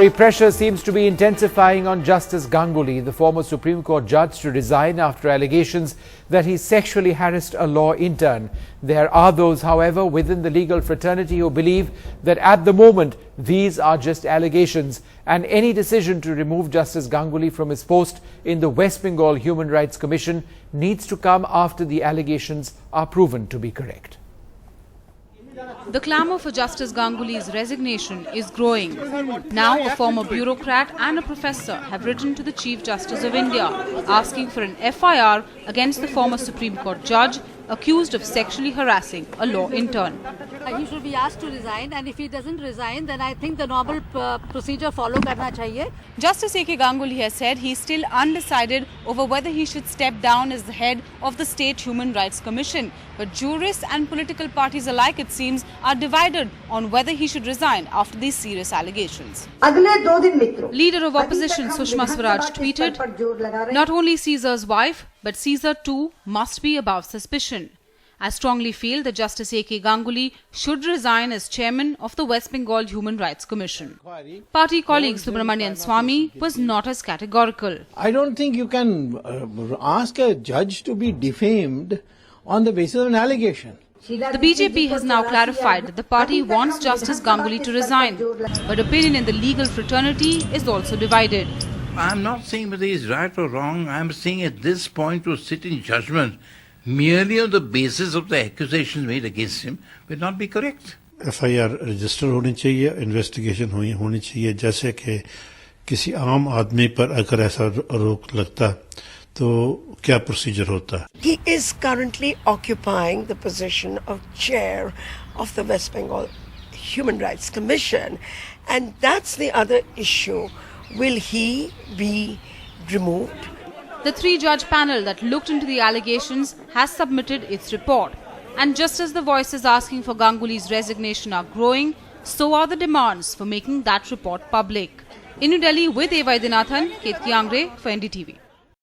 Pressure seems to be intensifying on Justice Ganguly, the former Supreme Court judge, to resign after allegations that he sexually harassed a law intern. There are those, however, within the legal fraternity who believe that at the moment these are just allegations, and any decision to remove Justice Ganguly from his post in the West Bengal Human Rights Commission needs to come after the allegations are proven to be correct. The clamour for Justice Ganguly's resignation is growing. Now, a former bureaucrat and a professor have written to the Chief Justice of India asking for an FIR against the former Supreme Court judge accused of sexually harassing a law intern. He should be asked to resign, and if he doesn't resign, then I think the normal procedure follow karna chahiye. Justice A.K. Ganguly has said he is still undecided over whether he should step down as the head of the State Human Rights Commission. But jurists and political parties alike, it seems, are divided on whether he should resign after these serious allegations. Leader of opposition Sushma Swaraj tweeted, "Not only Caesar's wife, but Caesar too must be above suspicion. I strongly feel that Justice A.K. Ganguly should resign as chairman of the West Bengal Human Rights Commission." Party colleague Subramanian Swamy was not as categorical. I don't think you can ask a judge to be defamed on the basis of an allegation. The BJP has now clarified that the party wants Justice Ganguly to resign, but opinion in the legal fraternity is also divided. I'm not saying whether he's right or wrong. I'm saying at this point to sit in judgment merely on the basis of the accusations made against him will not be correct. FIR register होनी चाहिए, investigation होनी चाहिए, जैसे कि किसी आम आदमी पर अगर ऐसा आरोप लगता तो क्या प्रोसीजर होता. He is currently occupying the position of chair of the West Bengal Human Rights Commission, and that's the other issue. Will he be removed? The three-judge panel that looked into the allegations has submitted its report. And just as the voices asking for Ganguly's resignation are growing, so are the demands for making that report public. In New Delhi with A. Vaidyanathan, Ketki Angre for NDTV.